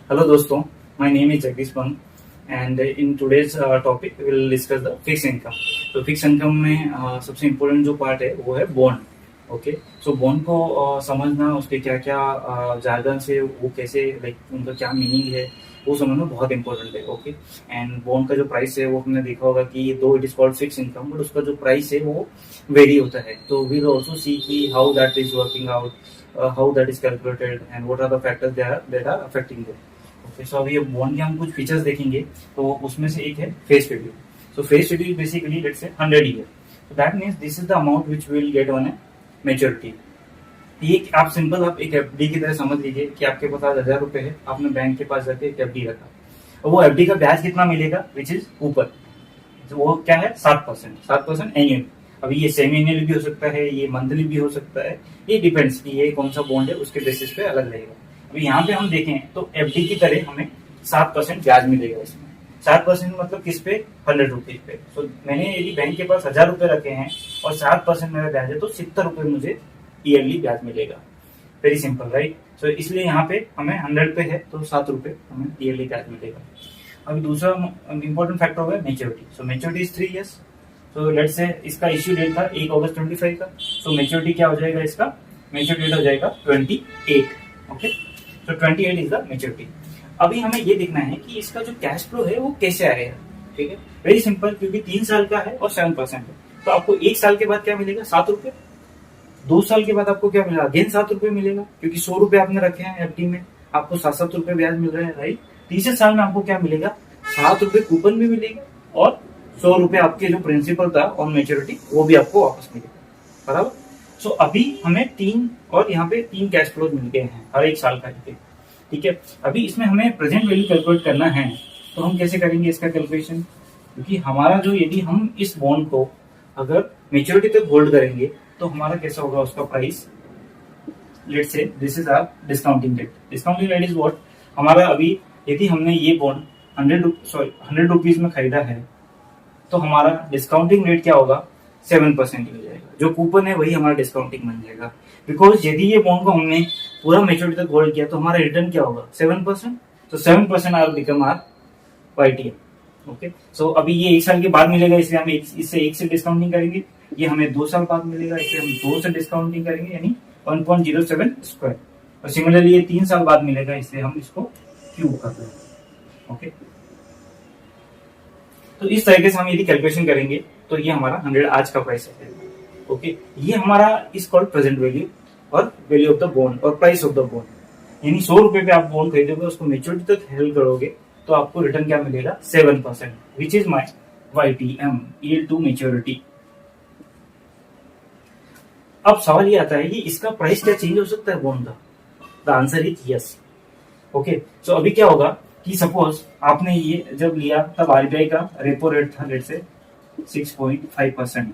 Hello दोस्तों, my name is Jagdish Bang and in today's topic we will discuss the fixed income. तो fixed income में सबसे important जो part है वो है bond. ओके, सो बॉन्ड को समझना, उसके क्या क्या जार्गन से वो कैसे लाइक उनका क्या मीनिंग है वो समझना बहुत इंपॉर्टेंट है. ओके, एंड बॉन्ड का जो प्राइस है वो हमने देखा होगा कि दो it is called fix income but उसका जो प्राइस है वो वेरी होता है. तो वी विल आल्सो सी कि how that is working out, how that is calculated and what are the factors that are affecting it. Okay, so अभी bond के हम कुछ फीचर्स देखेंगे. तो उसमें से एक है face value. So face value is basically let's say 100 year. So that means this is the amount which will get on A maturity. ये आप सिंपल आप एक एफडी की तरह समझ लीजिए कि आपके पास आज 1000 रुपए है, आपने बैंक के पास जाके एक एफडी रखा और वो एफडी का ब्याज कितना मिलेगा विच इज ऊपर. तो वो क्या है 7%. 7% एनुअल. अभी ये सेमी एनुअल भी हो सकता है, ये मंथली भी हो सकता है, ये डिपेंड्स कि ये कौन सा बॉन्ड है उसके बेसिस पे अलग रहेगा. अभी यहाँ पे हम देखें तो एफडी की तरह हमें 7% ब्याज मिलेगा इसमें. 7% मतलब किस पे 100 रुपीज पे. तो मैंने यदि बैंक के पास 1000 रुपए रखे हैं और 7% मेरा ब्याज है तो 70 रुपए मुझे ईयरली ब्याज मिलेगा. Very simple right. सो इसलिए यहाँ पे हमें 100 पे है तो 7 रुपए हमें ईयरली ब्याज मिलेगा. अभी दूसरा इंपॉर्टेंट फैक्टर होगा maturity. So maturity is 3 years. तो लेट्स से इसका इश्यू डेट था 1 अगस्त 25 का. सो मेच्योरिटी क्या हो जाएगा, इसका मेच्योरिटी डेट हो जाएगा 28. Okay, so 28 is the maturity. अभी हमें ये देखना है कि इसका जो कैश फ्लो है वो कैसे आएगा. ठीक है, वेरी सिंपल, क्योंकि 3 साल का है और 7% है. तो आपको 1 साल के बाद क्या मिलेगा 7 रुपए. 2 साल के बाद आपको क्या मिलेगा अगेन 7 रुपए मिलेगा, क्योंकि 100 रुपए आपने रखे हैं एफडी में, आपको 7 रुपए ब्याज मिल रहा है राइट. तीसरे साल में आपको क्या मिलेगा 7 रुपए कूपन भी मिलेगा और 100 रुपए आपके जो प्रिंसिपल था ऑन मेच्योरिटी वो भी आपको वापस मिलेगा. बराबर. सो अभी हमें 3 और यहाँ पे 3 कैश फ्लो मिल गए हैं हर एक साल का. ठीक है, अभी इसमें हमें प्रेजेंट वैल्यू कैलकुलेट करना है. तो हम कैसे करेंगे इसका कैलकुलेशन, क्योंकि हमारा जो यदि हम इस बॉन्ड को अगर मेच्योरिटी तक होल्ड करेंगे तो हमारा कैसा होगा उसका price. Let's say this is our discounting rate. Discounting rate is what, हमारा अभी यदि हमने ये बॉन्ड 100 रुपीज में खरीदा है तो हमारा डिस्काउंटिंग रेट क्या होगा 7% हो जाएगा. जो कूपन है वही हमारा डिस्काउंटिंग बन जाएगा. बिकॉज यदि ये बॉन्ड को हमने पूरा मेच्योरिटी तक होल्ड किया तो हमारा रिटर्न क्या होगा 7%. तो 7% are become our YTM. Okay, so अभी ये 1 साल के बाद मिलेगा इसलिए हम इससे 1 से डिस्काउंटिंग करेंगे. ये हमें 2 साल बाद मिलेगा इसलिए हम 2 से डिस्काउंटिंग करेंगे यानी 1.07 स्क्वायर. और सिमिलरली ये 3 साल बाद मिलेगा इसलिए हम इसको क्यूब कर रहे हैं. ओके, तो इस तरीके से हम यदि कैलकुलेशन करेंगे तो ये हमारा 100 आज का प्राइस है. ओके, ये हमारा इज कॉल्ड प्रेजेंट वैल्यू और वैल्यू ऑफ द बॉन्ड और प्राइस ऑफ द बॉन्ड. यानी 100 रुपए पे आप बॉन्ड खरीदोगे, उसको मेच्योरिटी तक हेल्ड करोगे तो आपको रिटर्न क्या मिलेगा 7%, which is my YTM, yield to maturity. अब सवाल ये आता है कि इसका प्राइस क्या चेंज हो सकता है बॉन्ड का. The answer is yes. Okay, so अभी क्या होगा कि सपोज आपने ये जब लिया तब आरबीआई का रेपो रेट था लेट से 6.5%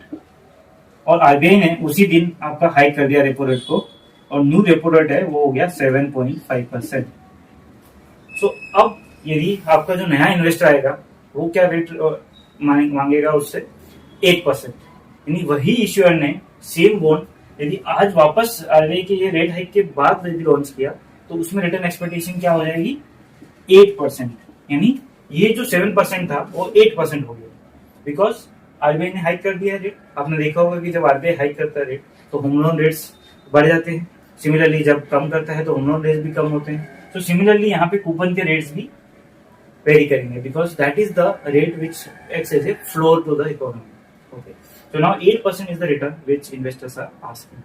और आरबीआई ने उसी दिन आपका हाइक कर दिया रेपो रेट को और न्यू रेपो रेट है वो हो गया 7.5%. सो अब यदि आपका जो नया इन्वेस्टर आएगा वो क्या रेट मांगेगा उससे 8%. यानी वही इश्यूअर ने सेम बॉन्ड यदि आज वापस आरबीआई के ये रेट हाइक के बाद यदि लॉन्च किया तो उसमें रिटर्न एक्सपेक्टेशन क्या हो जाएगी 8%. यानी ये जो 7% था वो 8% हो गया बिकॉज आरबीआई ने हाइक कर दिया रेट. आपने देखा होगा कि जब आरबीआई हाइक करता है रेट तो होम लोन रेट्स बढ़ जाते हैं. सिमिलरली जब कम करता है तो होम लोन रेट्स भी कम होते हैं. तो सिमिलरली यहाँ पे कूपन के रेट्स भी वेरी करेंगे because that is the rate which acts as a floor to the economy. Okay, so now 8% is the return which investors are asking.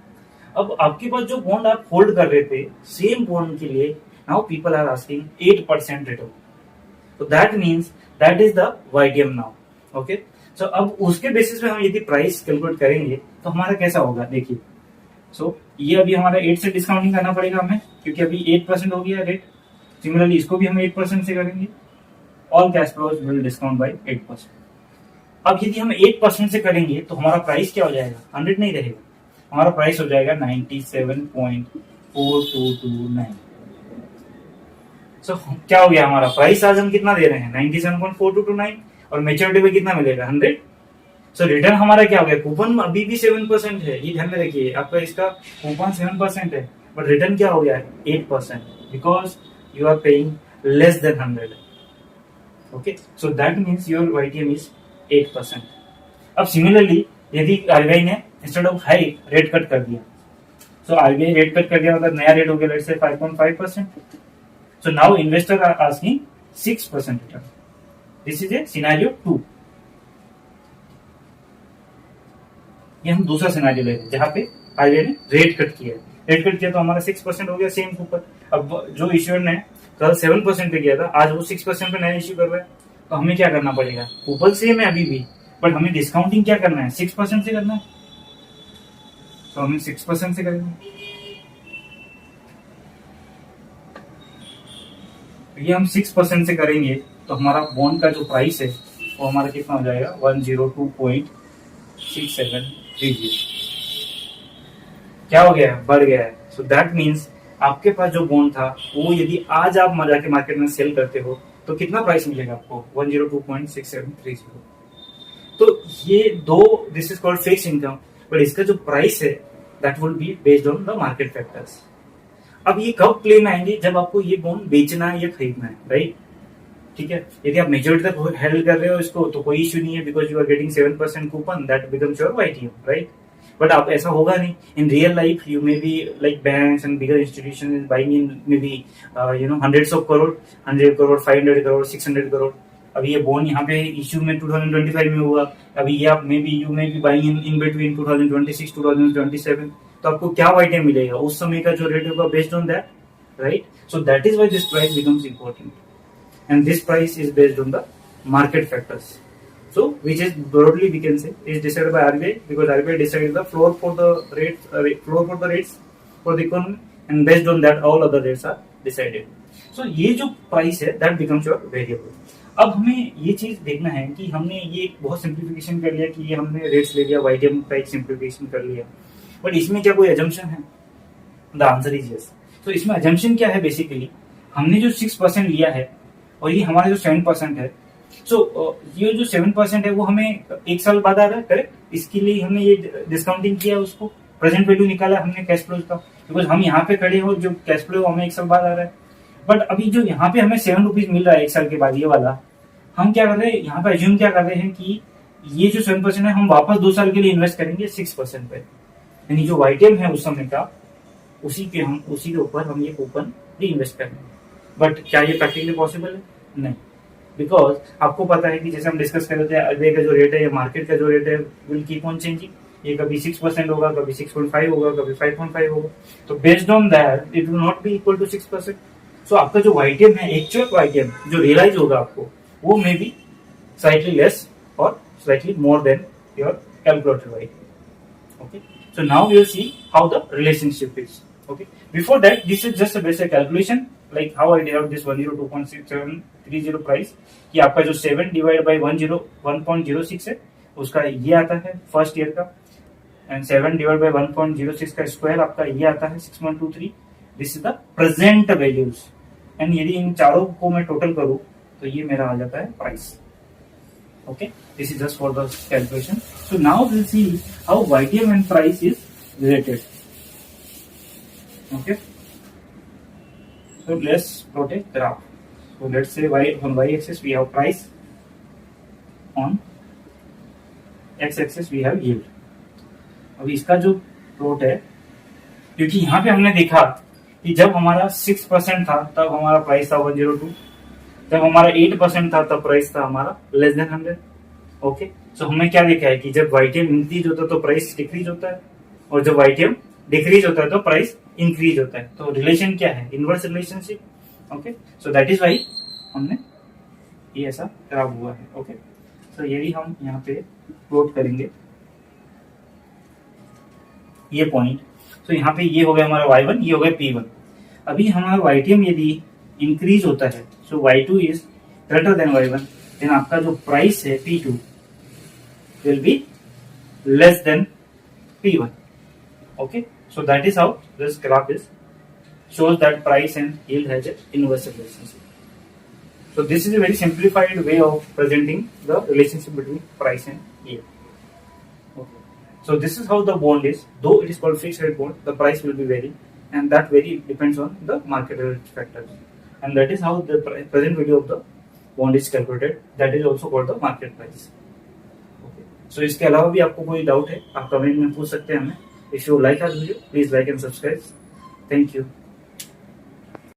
अब आपके पास जो बॉन्ड आप होल्ड कर रहे थे सेम बॉन्ड के लिए now people are asking 8% return. तो that means that is the YTM now. Okay, so अब उसके बेसिस पे हम यदि प्राइस कैलकुलेट करेंगे तो हमारा कैसा होगा देखिए. सो ये अभी हमारा 8 से डिस्काउंटिंग करना पड़ेगा हमें क्योंकि अभी 8% हो गया रेट. सिमिलरली इसको भी हम 8% से करेंगे. All cash flows will discount bye 8%. अब यदि हम 8% से करेंगे तो हमारा प्राइस क्या हो जाएगा 100 नहीं रहेगा. हमारा प्राइस हो जाएगा 97.4229. सो क्या हो गया हमारा प्राइस आज हम कितना दे रहे हैं 97.4229 और मेच्योरिटी पे कितना मिलेगा 100. सो रिटर्न हमारा क्या हो गया, कूपन अभी भी 7% है, ये ध्यान में रखिए. आपका इसका कूपन 7% है बट रिटर्न क्या हो गया 8% because you are paying less than 100 है. Okay, so that means your YTM is 8%. अब सिमिलरली यदि आरबीआई ने instead of high rate cut कर दिया, सो आरबीआई रेट कट कर दिया मतलब नया रेट हो गया let's say 5.5%. So now investor are asking 6% return. This is a scenario 2. ये हम दूसरा सिनेरियो ले रहे हैं जहां पे आरबीआई ने रेट कट किया. रेट कट किया तो हमारा 6% हो गया सेम कूपन. अब जो इश्यूअर ने कल 7% पे किया था, आज वो 6% पे नया इश्यू कर रहा है, तो हमें क्या करना पड़ेगा? कूपन सेम है अभी भी, बट हमें डिस्काउंटिंग क्या करना है? 6% से करना है. तो हमें 6% से करेंगे. ये हम 6% से करेंगे तो हमारा बॉन्ड का जो प्राइस है वो हमारा कितना हो जाएगा? 102.6730. क्या हो गया? बढ़ गया है. सो दैट मीन्स आपके पास जो बॉन्ड था वो यदि आज आप जाके मार्केट में सेल करते हो तो कितना प्राइस मिलेगा आपको? 102.6730. तो ये दो, this is called fix income, but इसका जो प्राइस है that will be based on the market factors. अब ये कब प्ले में आएंगे? जब आपको ये बॉन्ड बेचना है या खरीदना है, राइट? ठीक है. यदि आप मेजोरिटी तक हेल्ड कर रहे हो इसको तो कोई इश्यू नहीं है, because you are getting 7% coupon that becomes your YTM, right? But आप ऐसा होगा नहीं. In real life you may be like banks and bigger institution is buying in may be hundreds of crore, 100 crore, 500 crore, 600 crore. अभी ये बॉन्ड यहाँ पे इश्यू में 2025 में हुआ. अभी ये आप may be you may B buying in between 2026 2027. तो आपको क्या YTM मिलेगा? उस समय का जो रेट होगा based on that, right? So that is why this price becomes important, and this price is based on the market factors. So, which is broadly we can say is decided by RBI, because RBI decides the floor for the rates, for the economy, and based on that all other rates are decided. So, ये जो price है that becomes your variable. अब हमें ये चीज देखना है कि हमने ये बहुत सिंप्लीफिकेशन कर लिया कि ये हमने रेट्स ले लिया, YTM का एक सिंप्लीफिकेशन कर लिया, बट इसमें क्या कोई अजम्पशन है? The answer is yes. तो इसमें अजम्पशन क्या है? बेसिकली हमने जो 6% लिया है और ये हमारा जो 7% है, सो ये जो 7% है वो हमें एक साल बाद आ रहा है, करेक्ट? इसके लिए हमने ये डिस्काउंटिंग किया, उसको प्रेजेंट वैल्यू निकाला हमने कैश फ्लो का, बिकॉज हम यहाँ पे खड़े हो, जो कैश फ्लो हमें एक साल बाद आ रहा है. बट अभी जो यहाँ पे हमें 7 रुपीज मिल रहा है एक साल के बाद, ये वाला हम क्या कर रहे हैं यहाँ पे? अज्यूम क्या कर रहे हैं कि ये जो 7% है हम वापस 2 साल के लिए इन्वेस्ट करेंगे 6% पे, यानी जो YTM है उस समय का उसी के ऊपर हम ये कूपन भी इन्वेस्ट करेंगे. बट क्या ये प्रैक्टिकली पॉसिबल है? नहीं, बिकॉज आपको पता है कि जैसे हम डिस्कस कर रहे थे, RBI का जो रेट है या मार्केट का जो रेट है विल कीप ऑन चेंजिंग. ये कभी 6% होगा, कभी 6.5 होगा, कभी 5.5 होगा. तो based on that it will not be equal to 6%. So आपका जो YTM है, एक्चुअल YTM जो रियलाइज होगा आपको, वो मे बी स्लाइटली लेस और slightly more than your calculated YTM. Okay, so now we'll see how the relationship is. Okay, before that this is just a basic calculation like how I derived this 102.6730 price कि आपका जो 7 divide by 101.06 है उसका ये आता है first year का, and 7 divide by 1.06 का स्क्वायर आपका ये आता है 6.23. This is the present values, and यदि इन चारों को मैं टोटल करूं तो ये मेरा आ जाता है price. Okay, this is just for the calculation. So now we'll see how YTM and price is related. Okay, so let's plot a graph. So let's say on y-axis we have price, on x-axis we have yield. अब इसका जो plot है, क्योंकि यहाँ पे हमने देखा कि जब हमारा 6% था तब हमारा प्राइस था 102, जब हमारा 8% था तब प्राइस था हमारा लेस देन 100. ओके, सो हमने क्या देखा है कि जब YTM इंक्रीज होता है तो प्राइस डिक्रीज होता है, और जब YTM डिक्रीज होता है तो प्राइस इंक्रीज होता है. तो रिलेशन क्या है? Inverse relationship. Okay, so that is why हमने ये ऐसा खराब हुआ है. ओके, सो यदि हम यहाँ पे प्लॉट करेंगे ये पॉइंट, तो यहाँ पे ये हो गया हमारा Y1, ये हो गया P1. अभी हमारा YTM यदि इंक्रीज होता है, so Y2 is greater than Y1, then आपका जो प्राइस है P2 will be less than P1. Okay, so that is how this graph is shows that price and yield has an inverse relationship. So this is a very simplified way of presenting the relationship between price and yield. Okay, so this is how the bond is. Though it is called fixed rate bond, the price will be vary, and that vary depends on the market related factors. and that is how the present value of the bond is calculated. That is also called the market price. Okay. So इसके अलावा भी आपको कोई doubt है आप comment में पूछ सकते हैं हमें. If you like our video, please like and subscribe. Thank you.